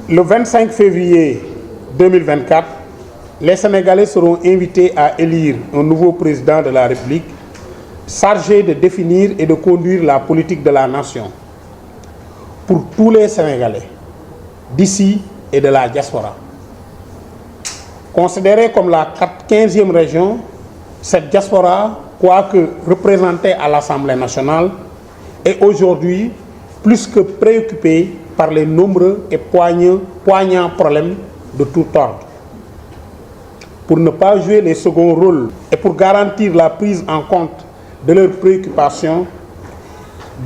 Le 25 février 2024, les Sénégalais seront invités à élire un nouveau président de la République chargé de définir et de conduire la politique de la nation pour tous les Sénégalais d'ici et de la diaspora. Considérée comme la 15e région, cette diaspora, quoique représentée à l'Assemblée nationale, est aujourd'hui plus que préoccupée par les nombreux et poignants problèmes de tout ordre. Pour ne pas jouer les seconds rôles et pour garantir la prise en compte de leurs préoccupations,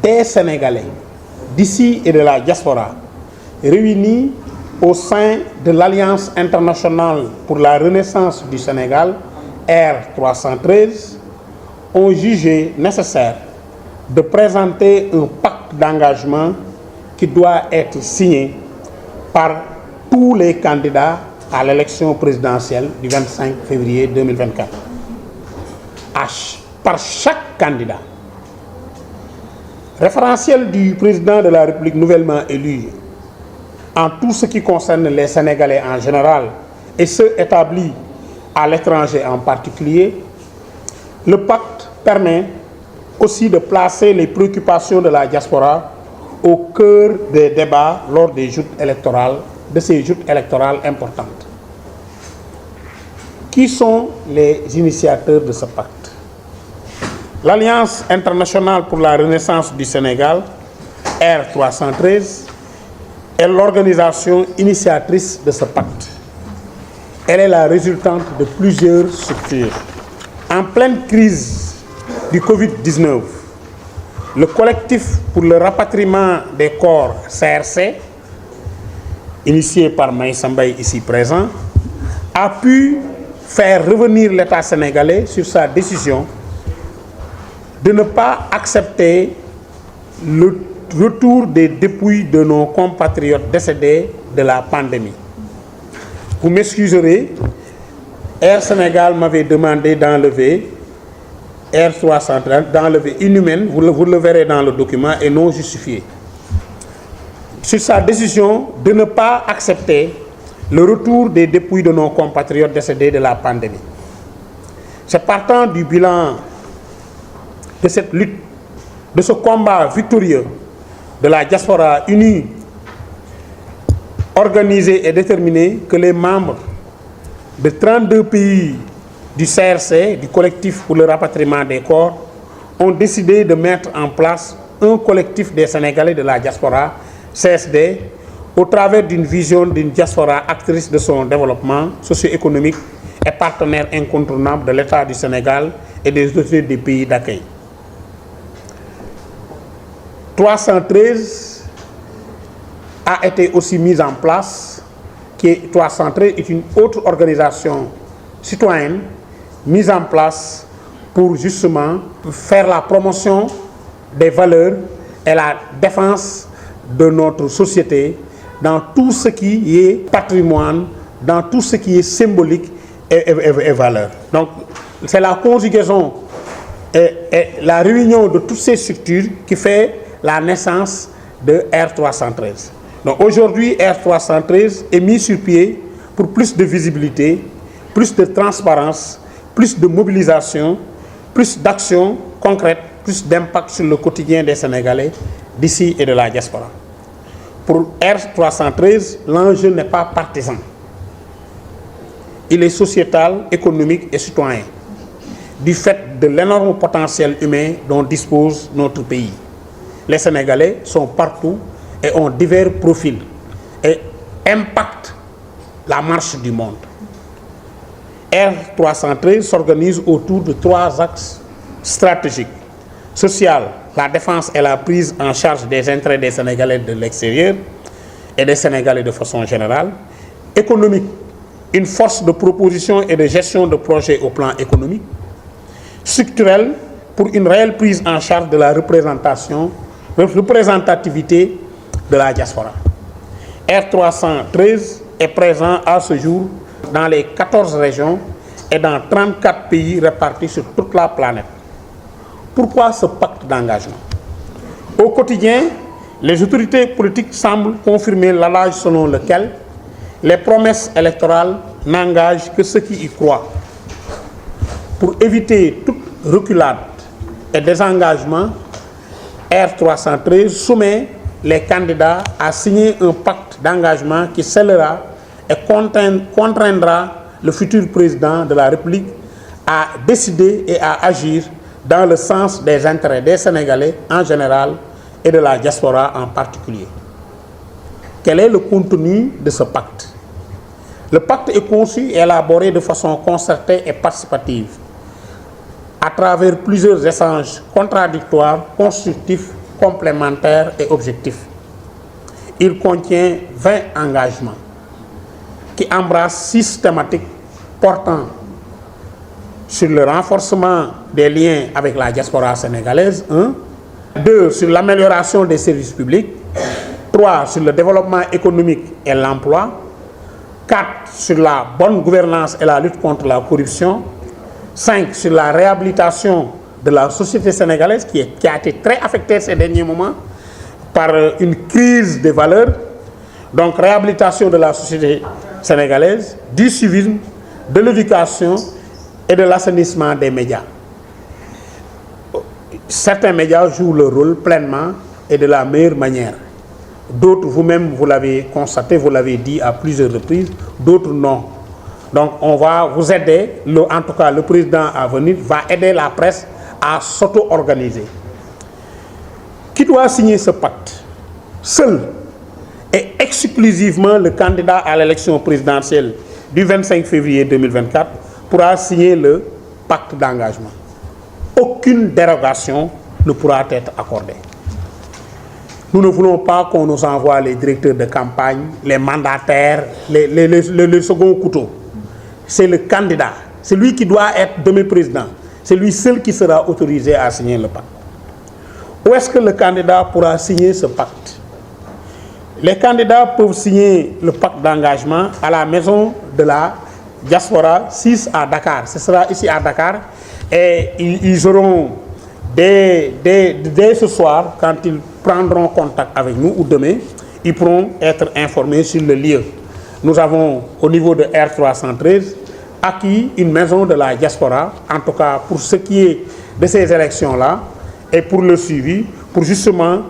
des Sénégalais d'ici et de la diaspora réunis au sein de l'Alliance internationale pour la renaissance du Sénégal, R313, ont jugé nécessaire de présenter un pacte d'engagement qui doit être signé par tous les candidats à l'élection présidentielle du 25 février 2024. Par chaque candidat. Référentiel du président de la République nouvellement élu en tout ce qui concerne les Sénégalais en général et ceux établis à l'étranger en particulier, le pacte permet aussi de placer les préoccupations de la diaspora au cœur des débats lors des joutes électorales, de ces joutes électorales importantes. Qui sont les initiateurs de ce pacte? L'Alliance internationale pour la renaissance du Sénégal, R313, est l'organisation initiatrice de ce pacte. Elle est la résultante de plusieurs structures. En pleine crise du Covid-19, le collectif pour le rapatriement des corps CRC, initié par Maïssa Mbaye ici présent, a pu faire revenir l'État sénégalais sur sa décision de ne pas accepter le retour des dépouilles de nos compatriotes décédés de la pandémie. Vous m'excuserez, Air Sénégal m'avait demandé d'enlever R330, d'enlever inhumaine, vous le verrez dans le document, et non justifié. Sur sa décision de ne pas accepter le retour des dépouilles de nos compatriotes décédés de la pandémie. C'est partant du bilan de cette lutte, de ce combat victorieux de la diaspora unie, organisée et déterminée, que les membres de 32 pays du CRC, du collectif pour le rapatriement des corps, ont décidé de mettre en place un collectif des Sénégalais de la diaspora, CSD, au travers d'une vision d'une diaspora actrice de son développement socio-économique et partenaire incontournable de l'État du Sénégal et des autorités des pays d'accueil. 313 a été aussi mise en place, 313 est une autre organisation citoyenne mise en place pour justement faire la promotion des valeurs et la défense de notre société dans tout ce qui est patrimoine, dans tout ce qui est symbolique et valeur. Donc c'est la conjugaison et la réunion de toutes ces structures qui fait la naissance de R313. Donc aujourd'hui, R313 est mis sur pied pour plus de visibilité, plus de transparence, plus de mobilisation, plus d'actions concrètes, plus d'impact sur le quotidien des Sénégalais d'ici et de la diaspora. Pour R313, l'enjeu n'est pas partisan. Il est sociétal, économique et citoyen, du fait de l'énorme potentiel humain dont dispose notre pays. Les Sénégalais sont partout et ont divers profils et impactent la marche du monde. R313 s'organise autour de 3 axes stratégiques. Social, la défense et la prise en charge des intérêts des Sénégalais de l'extérieur et des Sénégalais de façon générale. Économique, une force de proposition et de gestion de projets au plan économique. Structurel, pour une réelle prise en charge de la représentativité de la diaspora. R313 est présent à ce jour dans les 14 régions et dans 34 pays répartis sur toute la planète. Pourquoi ce pacte d'engagement? Au quotidien, les autorités politiques semblent confirmer l'adage selon lequel les promesses électorales n'engagent que ceux qui y croient. Pour éviter toute reculade et désengagement, R313 soumet les candidats à signer un pacte d'engagement qui scellera et contraindra le futur président de la République à décider et à agir dans le sens des intérêts des Sénégalais en général et de la diaspora en particulier. Quel est le contenu de ce pacte? Le pacte est conçu et élaboré de façon concertée et participative, à travers plusieurs échanges contradictoires, constructifs, complémentaires et objectifs. Il contient 20 engagements qui embrassent 6 thématiques portant sur le renforcement des liens avec la diaspora sénégalaise, 1. 2. Sur l'amélioration des services publics. 3. Sur le développement économique et l'emploi. 4. Sur la bonne gouvernance et la lutte contre la corruption. 5. Sur la réhabilitation de la société sénégalaise qui a été très affectée ces derniers moments par une crise des valeurs. Donc réhabilitation de la société sénégalaise, du civisme, de l'éducation et de l'assainissement des médias. Certains médias jouent leur rôle pleinement et de la meilleure manière. D'autres, vous-même, vous l'avez constaté, vous l'avez dit à plusieurs reprises, d'autres non. Donc on va vous aider, en tout cas le président à venir va aider la presse à s'auto-organiser. Qui doit signer ce pacte? Seul et exclusivement le candidat à l'élection présidentielle du 25 février 2024 pourra signer le pacte d'engagement. Aucune dérogation ne pourra être accordée. Nous ne voulons pas qu'on nous envoie les directeurs de campagne, les mandataires, le second couteau. C'est le candidat, c'est lui qui doit être demain président. C'est lui seul qui sera autorisé à signer le pacte. Où est-ce que le candidat pourra signer ce pacte? Les candidats peuvent signer le pacte d'engagement à la maison de la diaspora 6 à Dakar. Ce sera ici à Dakar et ils auront dès ce soir, quand ils prendront contact avec nous ou demain, ils pourront être informés sur le lieu. Nous avons au niveau de R313 acquis une maison de la diaspora, en tout cas pour ce qui est de ces élections-là et pour le suivi, pour justement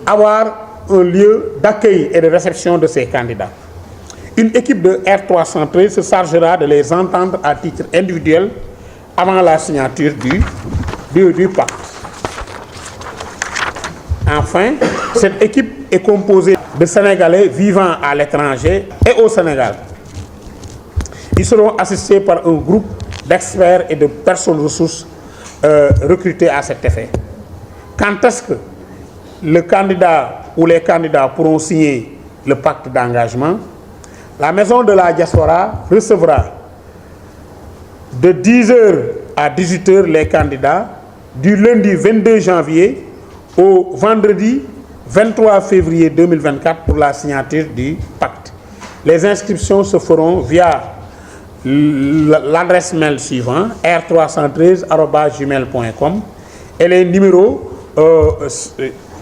avoir un lieu d'accueil et de réception de ces candidats. Une équipe de R313 se chargera de les entendre à titre individuel avant la signature du pacte. Enfin, cette équipe est composée de Sénégalais vivant à l'étranger et au Sénégal. Ils seront assistés par un groupe d'experts et de personnes ressources recrutées à cet effet. Quand est-ce que le candidat ou les candidats pourront signer le pacte d'engagement? La maison de la diaspora recevra de 10h à 18h les candidats du lundi 22 janvier au vendredi 23 février 2024 pour la signature du pacte. Les inscriptions se feront via l'adresse mail suivant r313@gmail.com et les numéros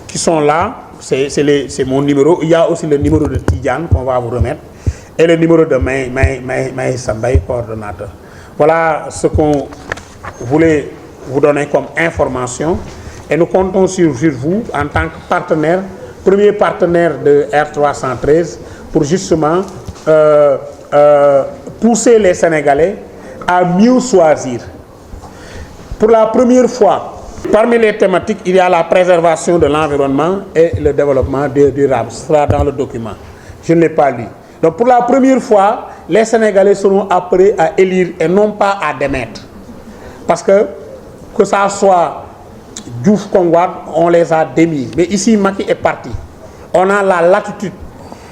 qui sont là, c'est mon numéro. Il y a aussi le numéro de Tidiane qu'on va vous remettre et le numéro de Maï Sambay, coordonnateur. Voilà ce qu'on voulait vous donner comme information et nous comptons sur vous en tant que partenaire, premier partenaire de R313 pour justement pousser les Sénégalais à mieux choisir. Pour la première fois, parmi les thématiques, il y a la préservation de l'environnement et le développement durable. Ce sera dans le document. Je ne l'ai pas lu. Donc pour la première fois, les Sénégalais seront appelés à élire et non pas à démettre. Parce que ça soit Diouf Kongwad, on les a démis. Mais ici, Macky est parti. On a la latitude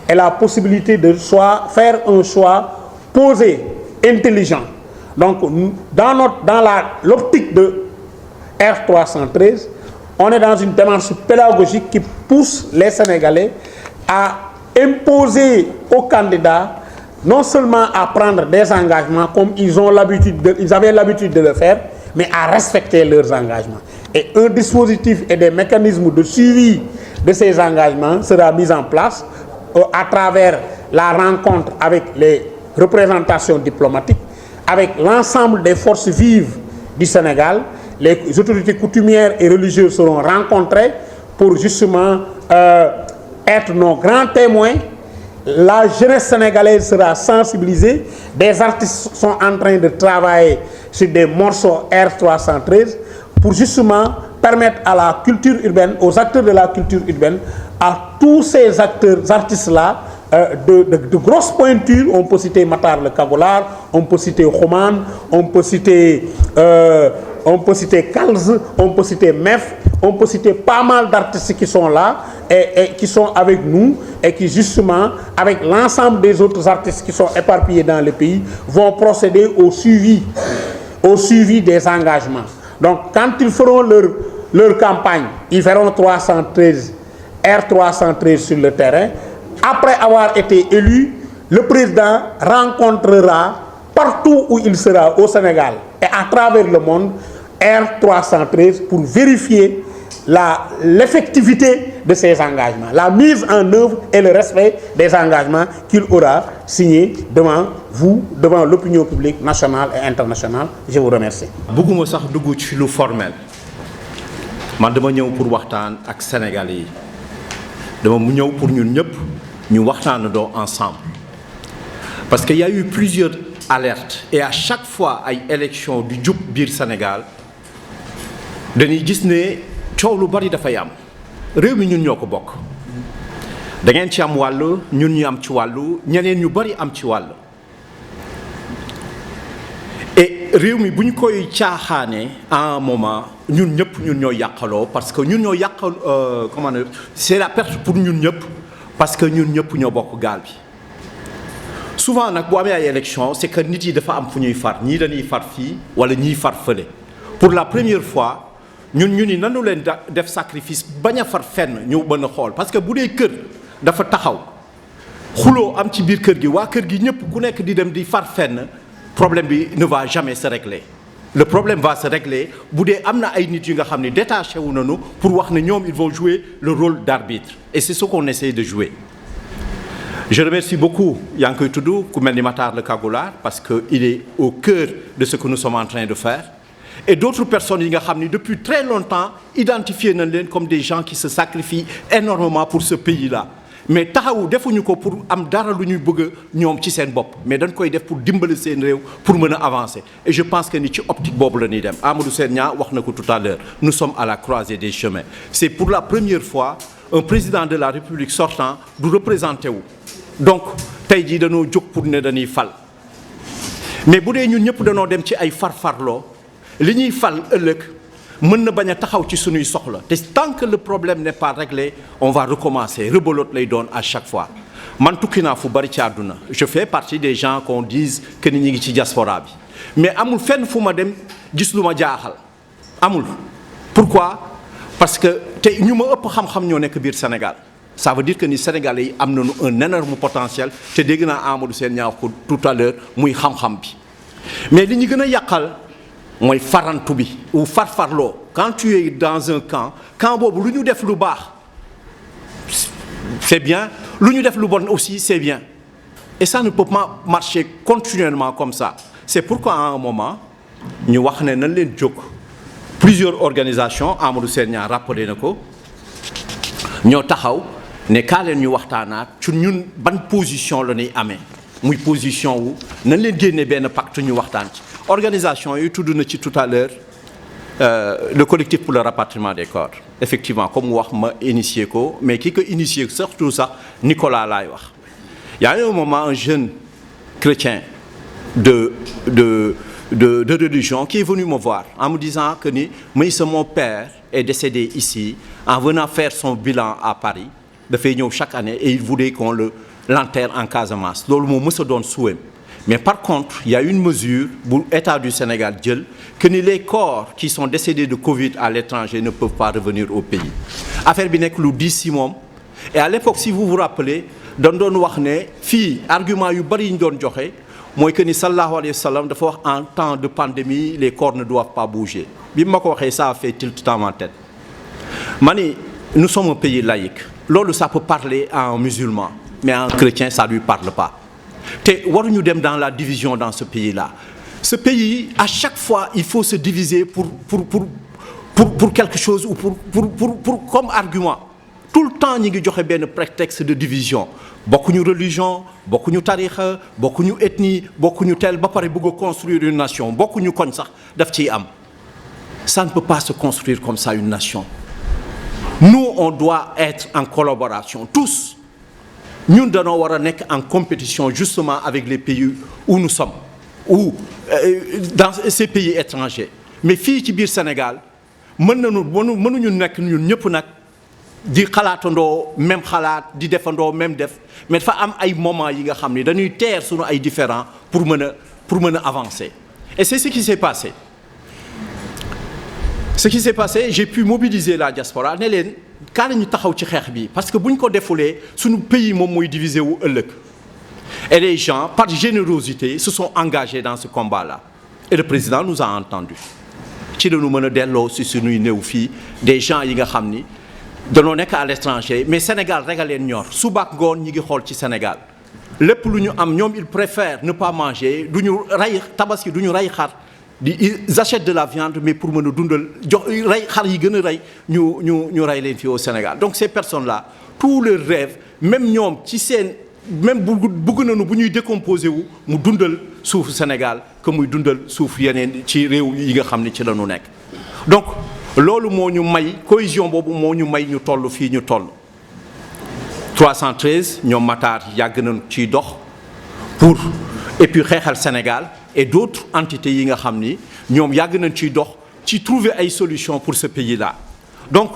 et la possibilité de faire un choix posé, intelligent. Donc, dans l'optique de R313, on est dans une démarche pédagogique qui pousse les Sénégalais à imposer aux candidats non seulement à prendre des engagements comme ils avaient l'habitude de le faire, mais à respecter leurs engagements. Et un dispositif et des mécanismes de suivi de ces engagements sera mis en place à travers la rencontre avec les représentations diplomatiques, avec l'ensemble des forces vives du Sénégal. Les autorités coutumières et religieuses seront rencontrées pour justement être nos grands témoins. La jeunesse sénégalaise sera sensibilisée. Des artistes sont en train de travailler sur des morceaux R313 pour justement permettre à la culture urbaine, aux acteurs de la culture urbaine, à tous ces artistes-là, de grosses pointures. On peut citer Matar le Kagolar, on peut citer Roman, on peut citer Kalz, on peut citer Mef, on peut citer pas mal d'artistes qui sont là et qui sont avec nous et qui justement, avec l'ensemble des autres artistes qui sont éparpillés dans le pays, vont procéder au suivi des engagements. Donc quand ils feront leur campagne, ils verront R313 sur le terrain. Après avoir été élu, le président rencontrera partout où il sera au Sénégal et à travers le monde R313 pour vérifier l'effectivité de ces engagements, la mise en œuvre et le respect des engagements qu'il aura signés devant vous, devant l'opinion publique nationale et internationale. Je vous remercie. bëgguma sax dugg ci lu formel man dama ñëw pour waxtaan ak Sénégalais yi dama mu ñëw pour ñun ñëpp ñu waxtaanandoo ensemble parce qu'il y a eu plusieurs alertes et à chaque fois ay élection du jub biir Sénégal dañuy gis ne coow lu bari dafay am réew mi ñun ñoo ko bokk da ngeen ci am wàll ñun ñu am ci wàllu ñeneen ñu bari am ci wàll et réew mi bu ñu koy caaxaane à un moment ñun ñëpp ñun ñoo yàqaloo parce que ñun ñoo yàqal comment dire c'est la perte pour ñun ñëpp parce que ñun ñëpp ñoo bokk gaal bi souvent nag bu amee ay élection c'est que nit yi dafa am fu ñuy far ñii dañuy far fii wala ñiy far fële pour la première fois ñun ñu ni nanu leen def sacrifice bañ a far fenn ñëw mën a xool parce que bu dee kër dafa taxaw xuloo am ci biir kër gi waa kër gi ñëpp ku nekk di dem di far fenn problème bi ne va jamais se régler le problème va se régler bu dee am na ay nit yi nga xam ne détaché wu nañu pour wax ne ñoom ils vont jouer le rôle d'arbitre et c'est ce qu'on essaie de jouer. Je remercie beaucoup yaa ngi koy tudd ku mel ni Matar le Kagolar parce que il est au cœur de ce que nous sommes en train de faire et d'autres personnes yi nga xam ni depuis très longtemps identifié nañ leen comme des gens qui se sacrifient énormément pour ce pays-là mais taxawu defuñu ko pour am dara lu ñuy bëgg ñoom ci seen bopp mais dañ koy def pour dimbali seen réew pour mën a avancer et je pense que ni ci optique boobu la ñuy dem Amadou Sène Niang wax na ko tout à l'heure nous sommes à la croisée des chemins c'est pour la première fois un président de la République sortant du représenté wu donc tey jii dañoo jóg pour ne dañuy fal mais bu dee ñun ñëpp dañoo dem ci ay farfarloo li ñuy fal ëllëg mën na bañ a taxaw ci suñuy soxla te tant que le problème n'est pas réglé on va recommencer rebolote lay doon à chaque fois man tukki naa fu bari ci àdduna je fais partie des gens qu'on dise que ni ñi ngi ci diaspora bi mais amul fenn fu ma dem gis lu ma jaaxal amul pourquoi parce que te ñu ma ëpp xam-xam ñoo nekk biir Sénégal ça veut dire que ni Sénégalais yi am nañu un énorme potentiel te dégg naa Amadou Sène Niang ko tout à l'heure muy xam-xam bi mais li ñu gën a yàqal mooy farantu bi ou farfarloo quand tu es dans un camp boobu lu ñu def lu baax c'est bien lu ñu def lu bon aussi c'est bien et ça ne peut pas marcher continuellement comme ça c'est pourquoi à un moment ñu wax ne nañ leen jóg plusieurs organisations Amadou Sène Niang rappelé na ko ñoo taxaw ne kaa leen ñu waxtaanaat ci ñun ban position la ñuy amee muy position wu nañ leen génne benn pacte ñu waxtaan ci organisation yi tudd na ci tout à l'heure le collectif pour le rapatriement des corps effectivement comme wax ma initié ko mais ki ko initié surtout sax Nicolas laay wax y a eu un moment un jeune chrétien de religion qui est venu me voir en me disant que ni mon père est décédé ici en venant faire son bilan à Paris dafay ñëw chaque année et il voulait qu'on l'enterre en Casamance loolu moo mës a doon souhait mais par contre il y a une mesure bu État du Sénégal jël que ni les corps qui sont décédés de Covid à l'étranger ne peuvent pas revenir au pays affaire bi nekk lu diis si moom et à l'époque si vous vous rappelez dañ doon wax ne fii argument yu bari yi ñu doon joxe mooy que ni sallallahu alayhi wa sallam dafa wax en temps de pandémie les corps ne doivent pas bouger bi ma ko waxee ça a fait tilt dans ma tête ma ni nous sommes un pays laïque loolu ça peut parler à un musulman mais à un chrétien ça lui parle pas te waruñu dem dans la division dans ce pays-là ce pays à chaque fois il faut se diviser pour quelque chose ou pour comme argument tout le temps ñi ngi joxe benn prétexte de division bokkuñu religion bokkuñu tarixa bokkuñu ethnie bokkuñu tel ba pare bëgg a construire une nation bokkuñu koñ sax daf ciy am ça ne peut pas se construire comme ça une nation nous on doit être en collaboration tous ñun dañoo war a nekk en compétition justement avec les pays où nous sommes ou dans ces pays étrangers mais fii ci biir Sénégal mënuñu nekk ñun ñëpp nag di xalaatandoo même xalaat di defandoo même def mais dafa am ay moments yi nga xam ne dañuy teer suñu ay différends pour mën a avancer et c'est ce qui s'est passé j'ai pu mobiliser la diaspora ne leen kaa nañu taxaw ci xeex bi parce que bu ñu ko defulee suñu pays moom mooy divisé wu ëllëg et les gens par générosité se sont engagés dans ce combat-là et le président nous a entendus ci dañu mën a delloo si suñuy néew fii des gens yi nga xam ni danoo nekk à l'étranger mais Sénégal rek a leen ñor suba ak ngoon ñi ngi xool ci Sénégal lépp lu ñu am ñoom ils préfèrent ne pas manger du ñu rey tabaski du ñu rey xar ils achètent de la viande mais pour mën a dundal jox rey xar yi gën a rey ñu rey leen fii au Sénégal donc ces personnes-là tous leurs rêves même ñoom ci seen même bëgg nañu bu ñuy décomposé wu mu dundal suufu Sénégal que muy dundal suuf yeneen ci réew yi nga xam ne ci la ñu nekk donc loolu moo ñu may cohésion boobu moo ñu may ñu toll fii ñu toll 313 ñoom Matar yàgg nañu ciy dox pour et puis xeexal Sénégal et d'autres entités yi nga xam ni ñoom yàgg nañ ciy dox ci trouver ay solutions pour ce pays-là donc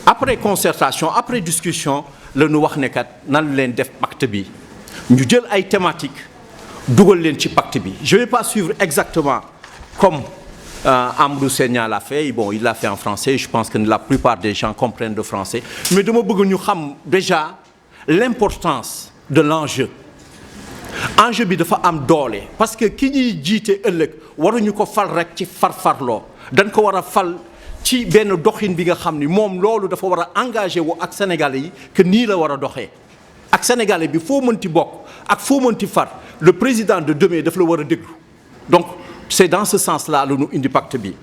après concertation après discussion la ñu wax ne kat nan leen def pacte bi ñu jël ay thématiques dugal leen ci pacte bi je vais pas suivre exactement comme Amadou Segna l'a fait bon il l'a fait en français je pense que la plupart des gens comprennent le français mais dama bëgg ñu xam déjà l'importance de l'enjeu bi dafa am doole parce que ki ñuy jiite ëllëg waruñu ko fal rek ci farfarloo dañ ko war a fal ci benn doxin bi nga xam ni moom loolu dafa war a engagé wu ak sénégalais yi que nii la war a doxee ak sénégalais bi foo mënti bokk ak foo mënti far le président de demain daf la war a déglu donc c'est dans ce sens-là lu ñu indi pacte bi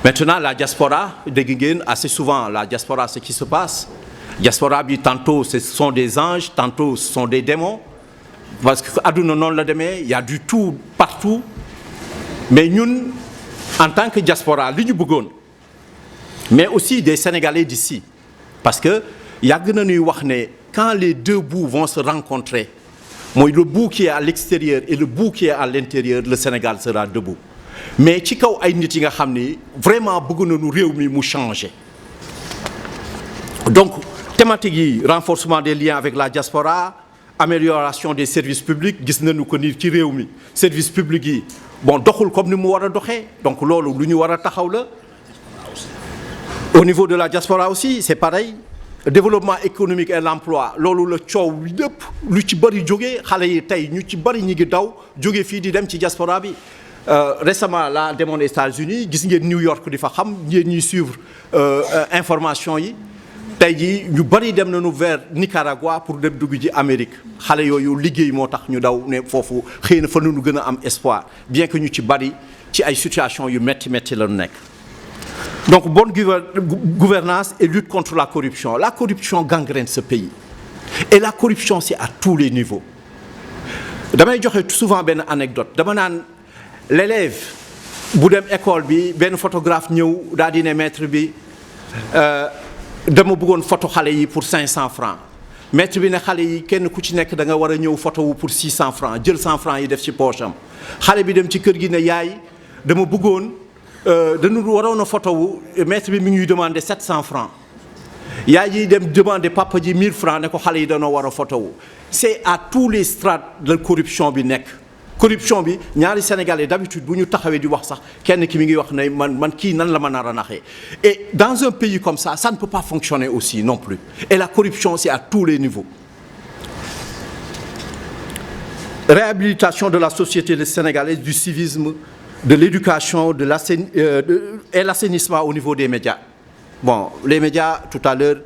maintenant la diaspora dégg ngeen assez souvent la diaspora ce qui se passe diaspora bi tantôt ce sont des anges tantôt ce sont des démons parce que adduna noonu la demee il y a du tout partout mais ñun en tant que diaspora li ñu bëggoon mais aussi des Sénégalais d'ici parce que yàgg na ñuy wax ne quand les deux bouts vont se rencontrer mooy le bout qui est à l'extérieur et le bout qui est à l'intérieur le Sénégal sera debout mais ci kaw ay nit yi nga xam ni vraiment bëgg nañu réew mi mu changer donc thématique yi renforcement des liens avec la diaspora amélioration des services publics gis nañu ko ni ci réew mi services publics yi bon doxul comme ni mu war a doxee donc loolu lu ñu war a taxaw la au niveau de la diaspora aussi c'est pareil développement économique et l'emploi loolu la coow lépp lu ci bëri jógee xale yi tey ñu ci bëri ñi ngi daw jóge fii di dem ci diaspora bi récemment la demoon États-Unis gis ngeen New York di fa xam ngeen ñuy suivre information yi tey jii ñu bëri dem nañu vers Nicaragua pour dem dugg ji Amérique xale yooyu liggéey moo tax ñu daw ne foofu xëy na fa nu gën a am espoir bien que ñu ci bëri ci ay situation yu métti la ñu nekk. donc bonne gouvernance et lutte contre la corruption gangrène ce pays et la corruption c'est à tous les niveaux damay joxe souvent benn anecdote dama naan l'élève bu dem école bi benn photographe ñëw daal di ne maître bi dama bëggoon photo xale yi pour 500 francs maître bi ne xale yi kenn ku ci nekk da nga war a ñëw photo wu pour 600 francs jël 100 francs yi def ci poche am xale bi dem ci kër gi ne yaay dama bëggoon dañu waroon a photo wu maître bi mi ngi ñuy demandé 700 francs yaay ji dem demandé papa ji 1000 francs ne ko xale yi dañoo war a photo wu c'est à tous les strates de corruption bi nekk corruption bi ñaari sénégalais d'habitude bu ñu taxawee di wax sax kenn ki mi ngi wax ne man kii nan la ma nar a naxee et dans un pays comme ça ne peut pas fonctionner aussi non plus et la corruption c'est à tous les niveaux réhabilitation de la société sénégalaise, du civisme, de l'éducation et l'assainissement au niveau des médias. Bon, les médias, tout à l'heure,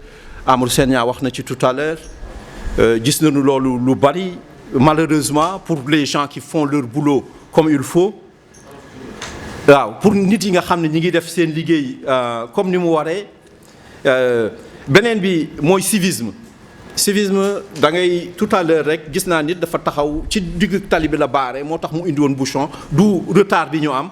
Amadou Sène wax na ci tout à l'heure, gis nañu loolu lu bari, malheureusement, pour les gens qui font leur boulot comme il faut, waaw pour nit yi nga xam ne ñi ngi def seen liggéey comme ni mu waree, beneen bi mooy civisme. Civisme da ngay tout à l'heure rek gis naa nit dafa taxaw ci digg tali bi la baare moo tax mu indi woon bouchon du retard bi ñu am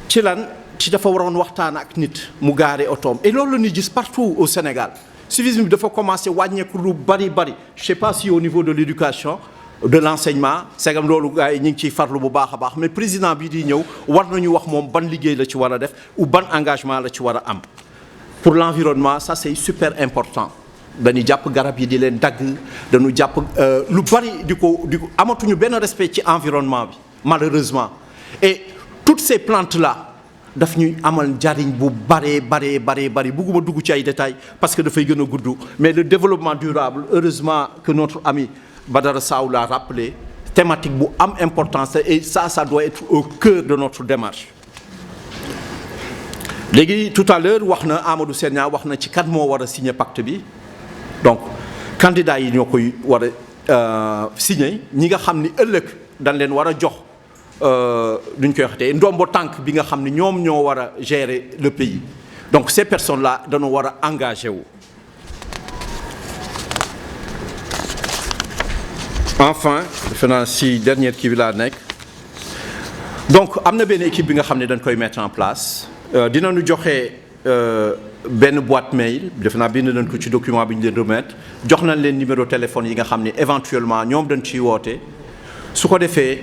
ci lan ci dafa waroon waxtaan ak nit mu gaare otoom et loolu la ñuy gis partout au Sénégal. Civisme bi dafa commencé wàññeeku lu bari je sais pas si au niveau de l'éducation, de l'enseignement, segam loolu gars yi ñu ngi ciy farlu bu baax a baax, mais président bi di ñëw war nañu wax moom ban liggéey la ci war a def ou ban engagement la ci war a am. Pour l'environnement, ça c'est super important. Dañu jàpp garab yi di leen dagg, dañu jàpp lu bari di ko amatuñu benn respect ci environnement bi malheureusement. Et toutes ces plantes là daf ñuy amal njariñ bu bari bugguma dugg ci ay détails parce que dafay gën a gudd, mais le développement durable, heureusement que notre ami Badara Sow l'a rappelé, thématique bu am importance et ça doit être au cœur de notre démarche. Léegi tout à l'heure wax na Amadou Sène wax na ci kan moo war a signer pacte bi. Donc candidats yi ñoo koy war a signer, ñi nga xam ni ëllëg dañ leen war a jox duñ koy waxatee ndombo tànk bi nga xam ni ñoom ñoo war a gérer le pays. Donc ces personnes là dañoo war a engagé wu. Enfin defe naa si dernière kii bi laa nekk donc am na benn équipe bi nga xam ne dañ koy mettre en place dinañu joxe benn boîte mail defe naa bind nañ ko ci document bi ñu leen remettre jox nañ leen numéro téléphone yi nga xam ne éventuellement ñoom dañ ciy woote su ko defee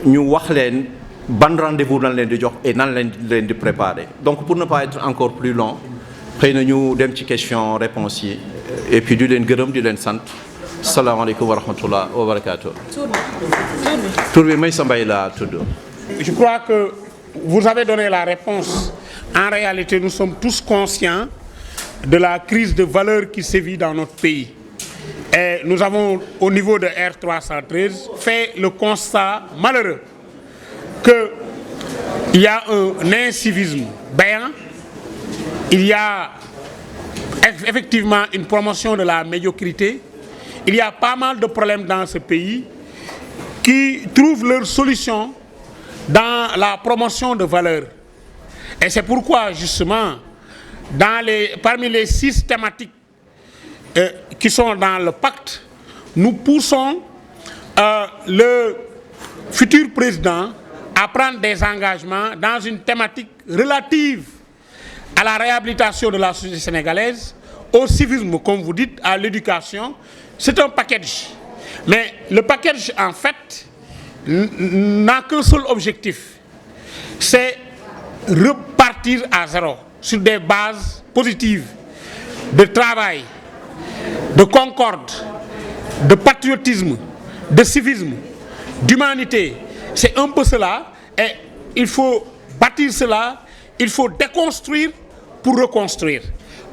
ñu wax leen ban rendez-vous lañ leen di jox et nan leen di préparer. Donc pour ne pas être encore plus long xëy na ñu dem ci question réponse yi et puis di leen gërëm di leen sant. Salaamaaleykum wa rahmatullah wa barakaatu. Tur bi Maysa Mbaye laa tudd. Je crois que vous avez donné la réponse. En réalité, nous sommes tous conscients de la crise de valeur qui sévit dans notre pays. Et nous avons, au niveau de R313, fait le constat malheureux qu'il y a un incivisme béant, il y a effectivement une promotion de la médiocrité. Il y a pas mal de problèmes dans ce pays qui trouvent leur solution dans la promotion de valeurs. Et c'est pourquoi, justement, parmi les 6 thématiques qui sont dans le pacte, nous poussons le futur président à prendre des engagements dans une thématique relative à la réhabilitation de la société sénégalaise, au civisme, comme vous dites, à l'éducation. C'est un package. Mais le package, en fait, n'a qu'un seul objectif. C'est repartir à zéro, sur des bases positives, de travail, de concorde, de patriotisme, de civisme, d'humanité. C'est un peu cela. Et il faut bâtir cela, il faut déconstruire pour reconstruire.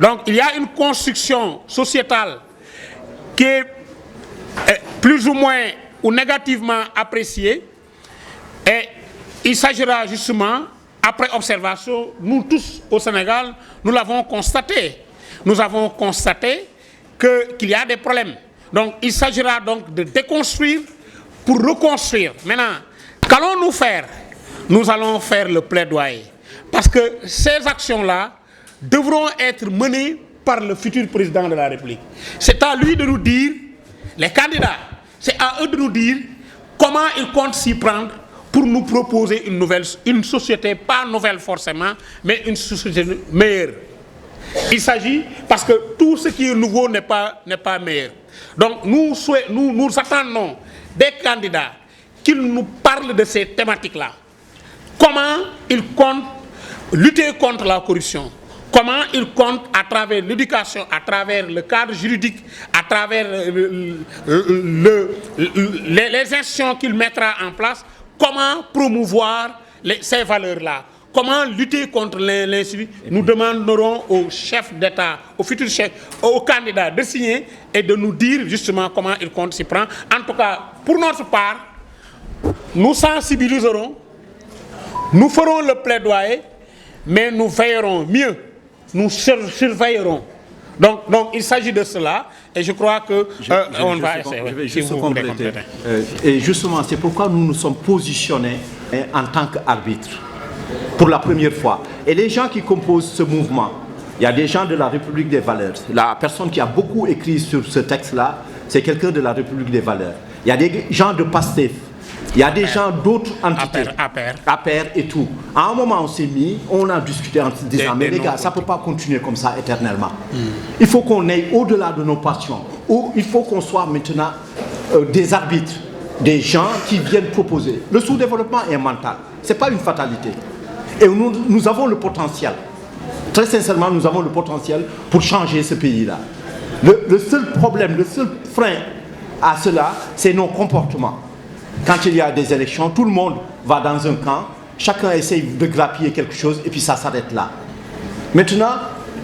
Donc, il y a une construction sociétale qui est plus ou moins ou négativement appréciée, et il s'agira justement, après observation, nous tous au Sénégal, nous l'avons constaté. Nous avons constaté qu'il y a des problèmes. Donc il s'agira donc de déconstruire pour reconstruire. Maintenant, qu'allons-nous faire? Nous allons faire le plaidoyer. Parce que ces actions-là devront être menées par le futur président de la République. C'est à lui de nous dire, les candidats, c'est à eux de nous dire comment ils comptent s'y prendre pour nous proposer une société, pas nouvelle forcément, mais une société meilleure. Il s'agit, parce que tout ce qui est nouveau n'est pas meilleur. Donc nous attendons des candidats qu'ils nous parlent de ces thématiques-là. Comment ils comptent lutter contre la corruption? Comment ils comptent, à travers l'éducation, à travers le cadre juridique, à travers les institutions qu'il mettra en place, comment promouvoir ces valeurs-là? Comment lutter contre l'incivisme? Nous demanderons au chef d'État, au futur chef, aux candidats de signer et de nous dire justement comment ils comptent s'y prendre. En tout cas, pour notre part, nous sensibiliserons, nous ferons le plaidoyer, mais nous veillerons mieux, nous surveillerons. Donc il s'agit de cela, et je crois que on va essayer. Je vais juste compléter. Et justement, c'est pourquoi nous nous sommes positionnés en tant qu'arbitre, pour la première fois. Et les gens qui composent ce mouvement, il y a des gens de la République des valeurs. La personne qui a beaucoup écrit sur ce texte-là, c'est quelqu'un de la République des valeurs. Il y a des gens de PASTEF. Il y a des gens d'autres entités, APR et tout. À un moment, on s'est mis, on a discuté en se disant, mais les gars, ça ne peut pas continuer comme ça éternellement. Il faut qu'on aille au-delà de nos passions. Ou il faut qu'on soit maintenant des arbitres, des gens qui viennent proposer. Le sous-développement est mental. Ce n'est pas une fatalité. Et nous avons le potentiel. Très sincèrement, nous avons le potentiel pour changer ce pays-là. Le seul problème, le seul frein à cela, c'est nos comportements. Quand il y a des élections, tout le monde va dans un camp, chacun essaye de grappiller quelque chose et puis ça s'arrête là. Maintenant,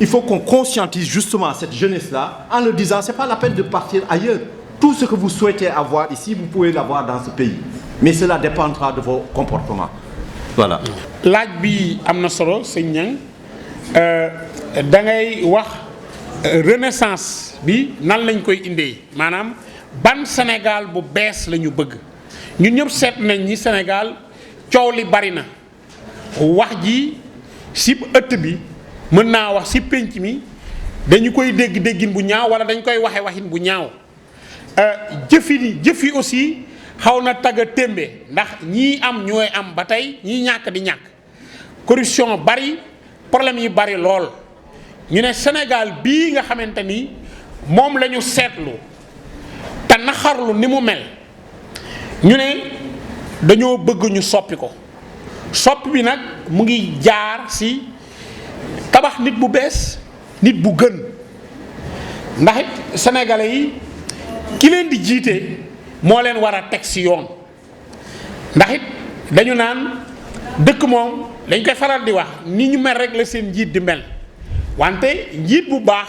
il faut qu'on conscientise justement cette jeunesse-là en leur disant, c'est pas la peine de partir ailleurs. Tout ce que vous souhaitez avoir ici, vous pouvez l'avoir dans ce pays. Mais cela dépendra de vos comportements. Voilà. Laaj bi am na solo sëñ Niang da ngay wax renaissance bi nan lañ koy indee maanaam ban Sénégal bu bees la ñu bëgg ñun ñëpp seet nañ ni Sénégal coow li bari na wax ji si ëtt bi mën naa wax si pénc mi dañu koy dégg déggin bu ñaaw wala dañ koy waxe waxin bu ñaaw jëfi aussi xaw na tagga témbe ndax ñii am ñooy am ba tey ñii ñàkk di ñàkk corruption bari problème yi bari lool ñu ne Sénégal bii nga xamante ni moom la ñu seetlu te naxarlu ni mu mel ñu ne dañoo bëgg ñu soppi ko soppi bi nag mu ngi jaar ci tabax nit bu bees nit bu gën ndax it sénégalais yi ki leen di jiite moo leen war a teg ci yoon ndax it dañu naan dëkk moom dañ koy faral di wax ni ñu mel rek la seen njiit di mel wante njiit bu baax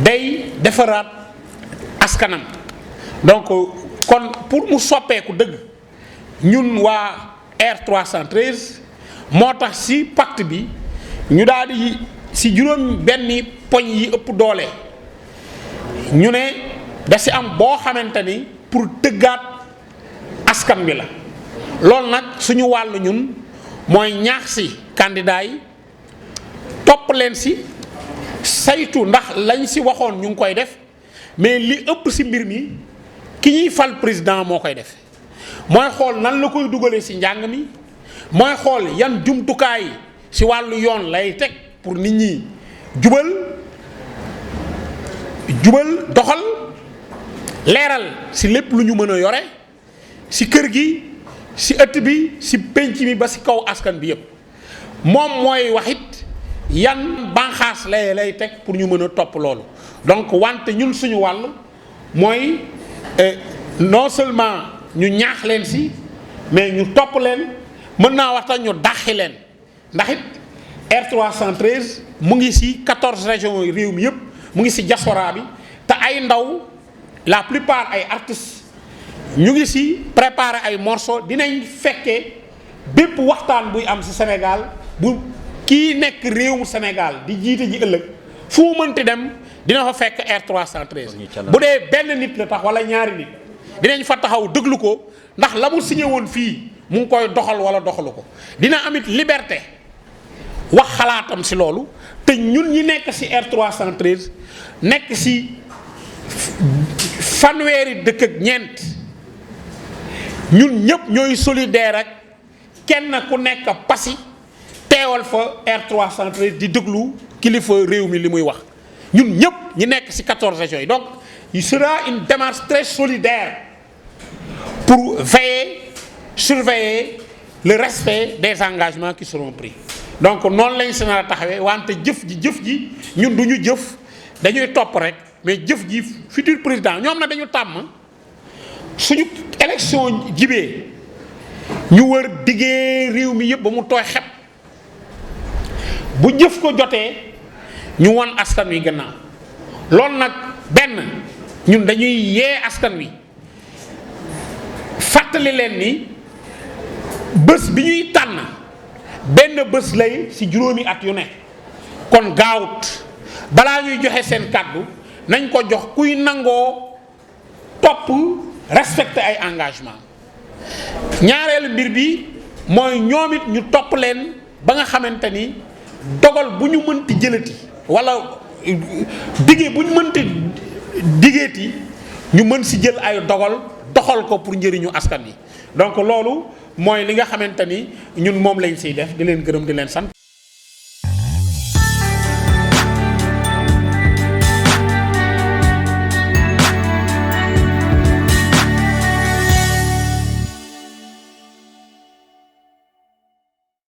day defaraat askanam donc kon pour mu soppeeku dëgg ñun waa R313 moo tax ci pacte bi ñu daal di ci juróom benni poñ yi ëpp doole ñu ne da ci am boo xamante ni pour tëggaat askan bi la loolu nag suñu wàllu ñun mooy ñaax ci candidat yi topp leen ci saytu ndax lañ ci waxoon ñu ngi koy def mais li ëpp ci mbir mi ki ñuy fal président moo koy def mooy xool nan la koy dugalee ci njàng mi mooy xool yan jumtukaay ci wàllu yoon lay teg pour nit ñi jubal doxal leeral ci lépp lu ñu mën a yore ci kër gi ci ëtt bi ci penc mi ba ci kaw askan bi yépp moom mooy waxit yan banxaas lay teg pour ñu mën a topp loolu donc wante ñun suñu wàll mooy non seulement ñu ñaax leen ci mais ñu topp leen mën naa waxtaan ñu dàqi leen ndax it R313 mu ngi ci 14 régions réew mi yépp mu ngi ci diaspora bi te ay ndaw la plupart ay artistes ñu ngi ci préparer ay morceaux dinañ fekkee bépp waxtaan buy am ci Sénégal bu kii nekk réewum Sénégal di jiite ji ëllëg fu mu mënti dem dina fa fekk R313 bu dee benn nit la tax wala ñaari nit dinañ fa taxaw déglu ko ndax la mu signé woon fii mu ngi koy doxal wala doxalu ko dina amit liberté wax xalaatam ci loolu te ñun ñi nekk ci R313 nekk ci fanweeri dëkk ak ñeent ñun ñëpp ñooy solidaire ak kenn ku nekk Passy teewal fa R313 di déglu kilifa réew mi li muy wax ñun ñëpp ñi nekk ci 14 régions yi donc il sera une démarche très solidaire pour veiller surveiller le respect des engagements qui seront pris donc noonu lañ si nar a taxawee wante jëf ji ñun du ñu jëf dañuy topp rek mais jëf ji futur président ñoom na dañu tàmm suñu élection jibee ñu wër diggee réew mi yëpp ba mu tooy xep bu jëf ko jotee ñu won askan wi gannaaw loolu nag benn ñun dañuy yee askan wi fàttali leen ni bés bi ñuy tànn benn bés lay ci juróomi at yu ne kon gaawut balaa ñuy joxe seen kàddu nañ ko jox kuy nangoo topp respecter ay engagement ñaareelu mbir bi mooy ñoom it ñu topp leen ba nga xamante ni dogal bu ñu mënti jëlati walla dige bu ñu mënti digeeti ñu mën ci jël ay dogal doxal ko pour njëriñu askan wi donc loolu mooy li nga xamante ni ñun moom lañ ciy def di leen gërëm di leen sant.